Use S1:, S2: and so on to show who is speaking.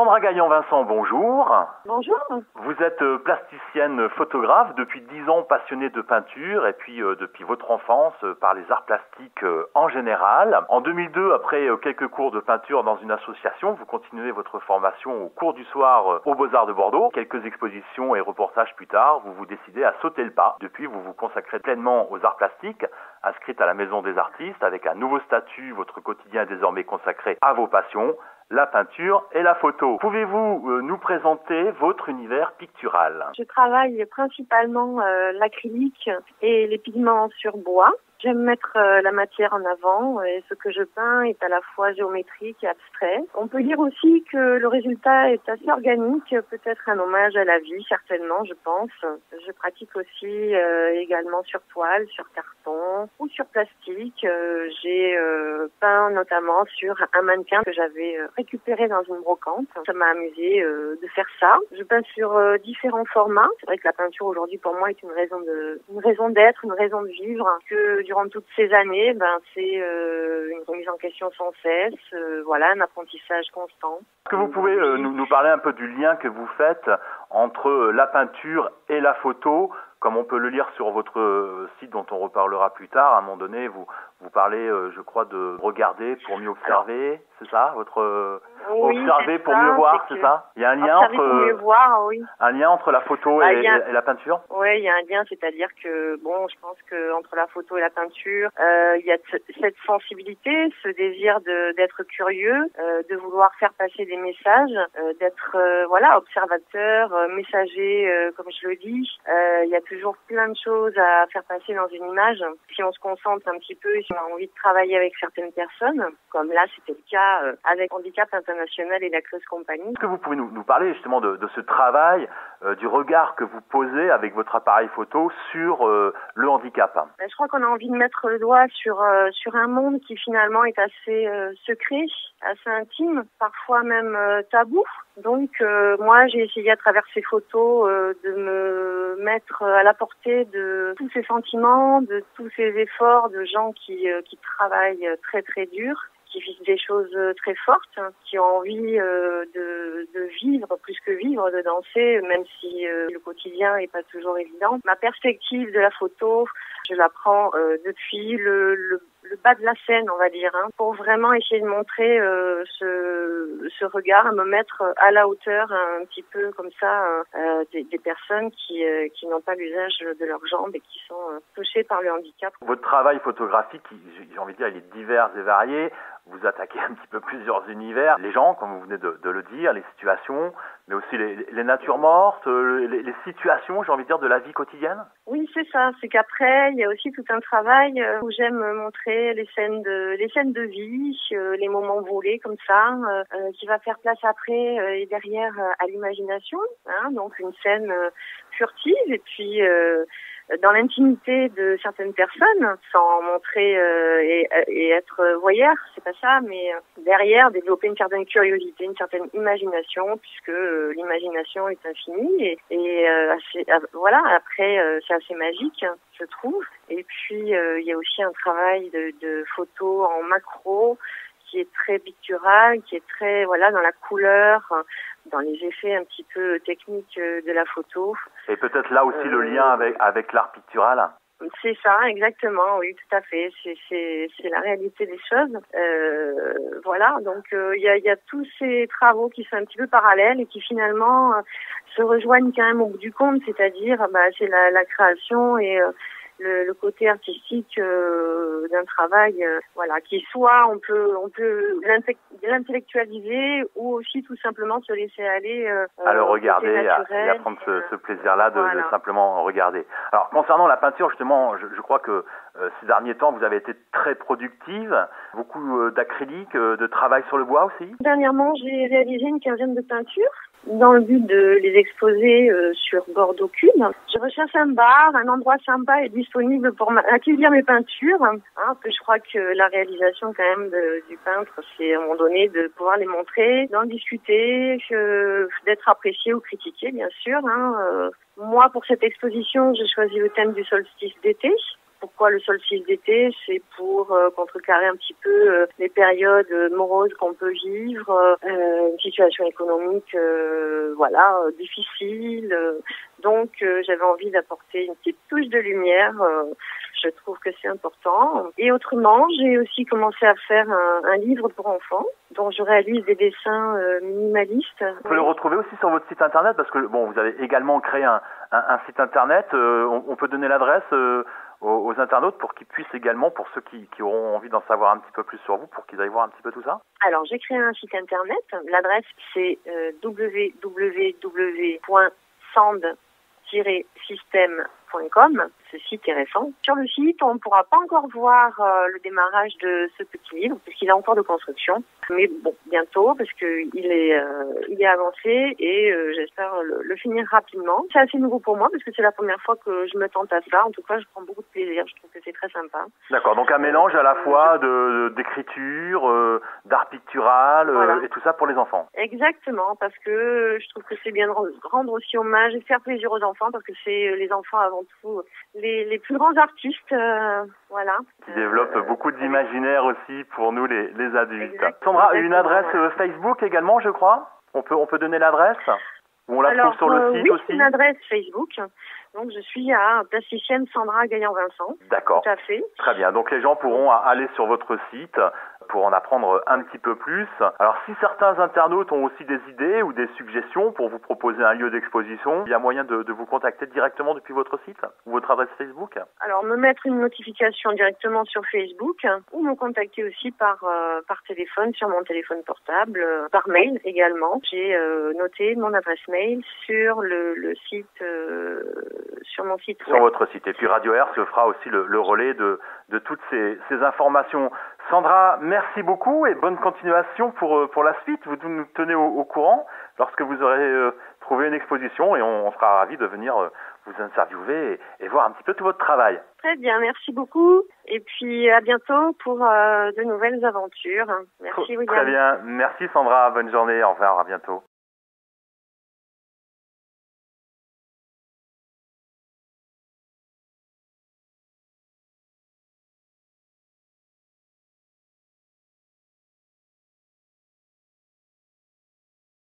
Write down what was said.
S1: Sandra Gaillan-Vincent, bonjour.
S2: Bonjour.
S1: Vous êtes plasticienne photographe, depuis 10 ans passionnée de peinture et puis depuis votre enfance par les arts plastiques en général. En 2002, après quelques cours de peinture dans une association, vous continuez votre formation au cours du soir aux Beaux-Arts de Bordeaux. Quelques expositions et reportages plus tard, vous vous décidez à sauter le pas. Depuis, vous vous consacrez pleinement aux arts plastiques, inscrite à la Maison des Artistes avec un nouveau statut. Votre quotidien est désormais consacré à vos passions, la peinture et la photo. Pouvez-vous nous présenter votre univers pictural?
S2: Je travaille principalement l'acrylique et les pigments sur bois. J'aime mettre la matière en avant et ce que je peins est à la fois géométrique et abstrait. On peut dire aussi que le résultat est assez organique, peut-être un hommage à la vie, certainement, je pense. Je pratique aussi également sur toile, sur carton ou sur plastique. J'ai peint notamment sur un mannequin que j'avais récupéré dans une brocante. Ça m'a amusé de faire ça. Je peins sur différents formats. C'est vrai que la peinture aujourd'hui pour moi est une raison d'être, une raison de vivre, que durant toutes ces années, c'est une remise en question sans cesse, un apprentissage constant.
S1: Est-ce que vous pouvez nous parler un peu du lien que vous faites entre la peinture et la photo, comme on peut le lire sur votre site dont on reparlera plus tard? À un moment donné, vous parlez, je crois, de regarder pour mieux observer, c'est ça? Observer pour mieux voir, c'est ça? Il y a un lien un lien entre la photo et la peinture?
S2: Oui, il y a un lien, c'est-à-dire que, je pense que entre la photo et la peinture, il y a cette sensibilité, ce désir d'être curieux, de vouloir faire passer des messages, d'être observateur, messager, comme je le dis. Il y a toujours plein de choses à faire passer dans une image. Si on se concentre un petit peu, si on a envie de travailler avec certaines personnes, comme là c'était le cas avec Handicap International et la Creuse Compagnie.
S1: Est-ce que vous pouvez nous parler justement de ce travail, du regard que vous posez avec votre appareil photo sur le handicap?
S2: Je crois qu'on a envie de mettre le doigt sur un monde qui finalement est assez secret, assez intime, parfois même tabou. Donc moi j'ai essayé à travers ces photos de me mettre à la portée de tous ces sentiments, de tous ces efforts de gens qui travaillent très très dur, qui vivent des choses très fortes, qui ont envie de vivre plus que vivre, de danser, même si le quotidien est pas toujours évident. Ma perspective de la photo, je la prends depuis le bas de la scène, on va dire, pour vraiment essayer de montrer ce regard, me mettre à la hauteur un petit peu comme ça des personnes qui n'ont pas l'usage de leurs jambes et qui sont touchées par le handicap.
S1: Votre travail photographique, j'ai envie de dire, il est divers et varié. Vous attaquez un petit peu plusieurs univers, les gens, comme vous venez de le dire, les situations, mais aussi les natures mortes, les situations, j'ai envie de dire, de la vie quotidienne.
S2: Oui, c'est ça. C'est qu'après, il y a aussi tout un travail où j'aime montrer les scènes de vie, les moments volés comme ça, qui va faire place après et derrière à l'imagination. Donc une scène furtive et puis dans l'intimité de certaines personnes, sans montrer et être voyeur, c'est pas ça, mais derrière développer une certaine curiosité, une certaine imagination, puisque l'imagination est infinie et après c'est assez magique, je trouve. Et puis il y a aussi un travail de photo en macro qui est très pictural, qui est très dans la couleur, dans les effets un petit peu techniques de la photo. Et
S1: peut-être là aussi le lien avec l'art pictural.
S2: C'est ça, exactement, oui, tout à fait. C'est la réalité des choses. Donc il y a tous ces travaux qui sont un petit peu parallèles et qui finalement se rejoignent quand même au bout du compte, c'est-à-dire c'est la création et le côté artistique d'un travail qui soit on peut l'intellectualiser ou aussi tout simplement se laisser aller
S1: à le regarder et à prendre ce plaisir-là de simplement regarder. Alors concernant la peinture justement, je crois que ces derniers temps vous avez été très productive, beaucoup d'acrylique, de travail sur le bois aussi.
S2: Dernièrement j'ai réalisé une quinzaine de peintures dans le but de les exposer sur Bordeaux Cube. Je recherche un bar, un endroit sympa et disponible pour accueillir mes peintures. Parce que je crois que la réalisation quand même du peintre, c'est à un moment donné de pouvoir les montrer, d'en discuter, d'être apprécié ou critiqué bien sûr. Moi pour cette exposition, j'ai choisi le thème du solstice d'été. Pourquoi le solstice d'été? C'est pour contrecarrer un petit peu les périodes moroses qu'on peut vivre, une situation économique difficile. Donc j'avais envie d'apporter une petite touche de lumière. Je trouve que c'est important. Et autrement, j'ai aussi commencé à faire un livre pour enfants dont je réalise des dessins minimalistes.
S1: On peut le retrouver aussi sur votre site internet parce que vous avez également créé un site internet. On peut donner l'adresse aux internautes pour qu'ils puissent également, pour ceux qui auront envie d'en savoir un petit peu plus sur vous, pour qu'ils aillent voir un petit peu tout ça.
S2: Alors, j'ai créé un site internet. L'adresse, c'est www.sand-system.com. Ce site est récent. Sur le site, on ne pourra pas encore voir le démarrage de ce petit livre, puisqu'il est en cours de construction. Mais bon, bientôt, parce que il est avancé et j'espère le finir rapidement. C'est assez nouveau pour moi, parce que c'est la première fois que je me tente à ça. En tout cas, je prends beaucoup de plaisir. Je trouve que c'est très sympa.
S1: D'accord, donc un mélange à la fois d'écriture, d'art pictural, et tout ça pour les enfants.
S2: Exactement, parce que je trouve que c'est bien de rendre aussi hommage et faire plaisir aux enfants, parce que c'est les enfants avant tout les plus grands artistes,
S1: Qui développent beaucoup d'imaginaire aussi pour nous les adultes.
S2: Exactement.
S1: Sandra, une adresse Facebook également, je crois. On peut donner l'adresse. On la trouve sur le site aussi.
S2: Oui, une adresse Facebook. Donc je suis à plasticienne Sandra Gaillan-Vincent.
S1: D'accord.
S2: Tout à fait.
S1: Très bien. Donc les gens pourront aller sur votre site pour en apprendre un petit peu plus. Alors si certains internautes ont aussi des idées ou des suggestions pour vous proposer un lieu d'exposition, il y a moyen de vous contacter directement depuis votre site ou votre adresse Facebook?
S2: Alors me mettre une notification directement sur Facebook ou me contacter aussi par téléphone sur mon téléphone portable, par mail également. J'ai noté mon adresse mail sur le site, sur mon site web.
S1: Sur votre site. Et puis Radio Air se fera aussi le relais de toutes ces informations. Sandra, merci beaucoup et bonne continuation pour la suite. Vous nous tenez au courant lorsque vous aurez trouvé une exposition et on sera ravis de venir vous interviewer et voir un petit peu tout votre travail.
S2: Très bien, merci beaucoup. Et puis à bientôt pour de nouvelles aventures. Merci William.
S1: Très bien, merci Sandra, bonne journée, au revoir, à bientôt.